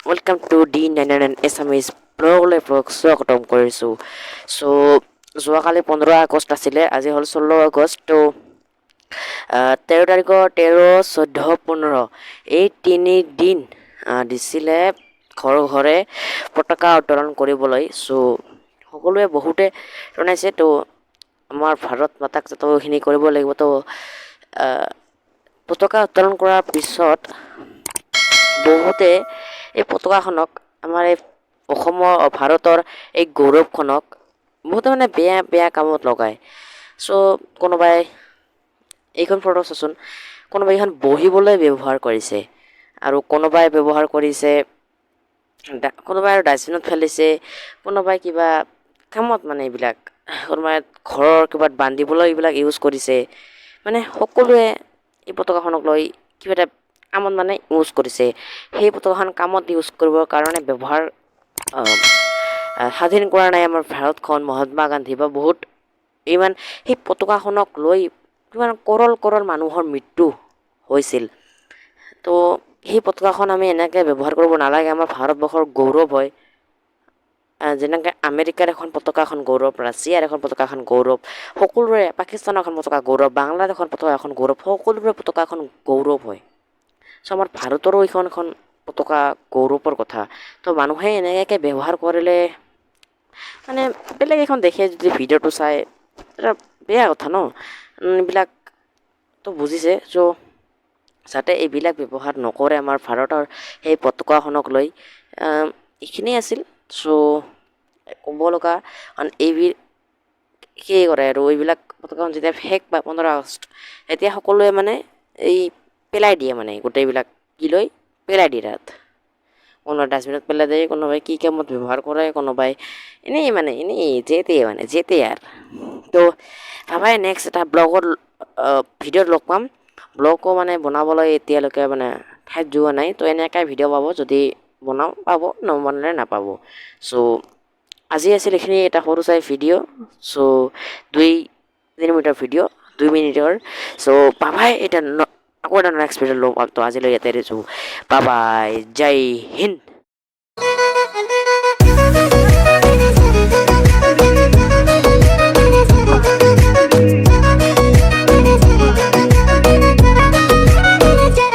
Welcome to D99 assamese ব্লগলৈ স্বাগতম কৰিছোঁ। যোৱাকালি 15 আগষ্ট আছিলে, আজি হ'ল 16 আগষ্ট। 13 তাৰিখৰ 13, 14, 15 এই 3 দিন দিছিলে ঘৰে ঘৰে পতাকা উত্তোলন কৰিবলৈ। সকলোৱে বহুতে জনাইছে। আমাৰ ভাৰত মাতাক এইখিনি কৰিব লাগিব। পতাকা উত্তোলন কৰাৰ পিছত বহুতে এই পতাকাখনক, আমাৰ এই অসমৰ ভাৰতৰ এই গৌৰৱখনক বহুতে বেয়া বেয়া কামত লগায়। কোনোবাই এইখন ফটো চাচোন, কোনোবাই এইখন বহিবলৈ ব্যৱহাৰ কৰিছে, আৰু কোনোবাই ব্যৱহাৰ কৰিছে, কোনোবাই আৰু ডাষ্টবিনত ফেলিছে, কোনোবাই কিবা কামত এইবিলাক কোনোবাই ঘৰৰ কিবাত বান্ধিবলৈ এইবিলাক ইউজ কৰিছে। সকলোৱে এই পতাকাখনক লৈ কিবা এটা কামত ইউজ কৰিছে। সেই পতাকাখন কামত ইউজ কৰিবৰ কাৰণে ব্যৱহাৰ স্বাধীন কৰা নাই আমাৰ ভাৰতখন। মহাত্মা গান্ধী বা বহুত ইমান সেই পতাকাখনক লৈ কিমান কৰল মানুহৰ মৃত্যু হৈছিল। সেই পতাকাখন আমি এনেকৈ ব্যৱহাৰ কৰিব নালাগে। আমাৰ ভাৰতবৰ্ষৰ গৌৰৱ হয়। যেনেকৈ আমেৰিকাৰ এখন পতাকা এখন গৌৰৱ, ৰাছিয়াৰ এখন পতাকা এখন গৌৰৱ, সকলোৰে, পাকিস্তানৰ এখন পতাকা গৌৰৱ, বাংলাদেশৰ পতাকা এখন গৌৰৱ, সকলোৰে পতাকা এখন গৌৰৱ হয়। আমাৰ ভাৰতৰো এখন পতাকা গৌৰৱৰ কথা। মানুহে এনেকৈ ব্যৱহাৰ কৰিলে বেলেগ এখন দেশে যদি ভিডিঅ'টো চাই, এটা বেয়া কথা ন। এইবিলাকতো বুজিছে। যাতে এইবিলাক ব্যৱহাৰ নকৰে আমাৰ ভাৰতৰ সেই পতাকাখনক লৈ। এইখিনিয়ে আছিল। ক'ব লগা কি কৰে আৰু এইবিলাক পতাকাখন যেতিয়া শেষ পায় 15 আগষ্ট, এতিয়া সকলোৱে এই পেলাই দিয়ে, গোটেইবিলাক কি লৈ পেলাই দিয়ে। তাত কোনোবাই ডাষ্টবিনত পেলাই দিয়ে, কোনোবাই কি কামত ব্যৱহাৰ কৰে, কোনোবাই এনেই যেতে ভাবাই নেক্সট এটা ব্লগত ভিডিঅ'ত লগ পাম। ব্লগো বনাবলৈ এতিয়ালৈকে ঠাইত যোৱা নাই। এনেকৈ ভিডিঅ' পাব, যদি বনাওঁ পাব, নবনালে নাপাব। আজি আছিল এইখিনি, এটা সৰু চাই ভিডিঅ'। 2-3 মিনিটৰ ভিডিঅ', 2 মিনিটৰ। পাবাই এটা আকৌ এটা নেক্সট ভিডিঅ' লগ পাম। আজিলৈ ইয়াতে এৰিছোঁ। বাই বাই, জয় হিন্দ।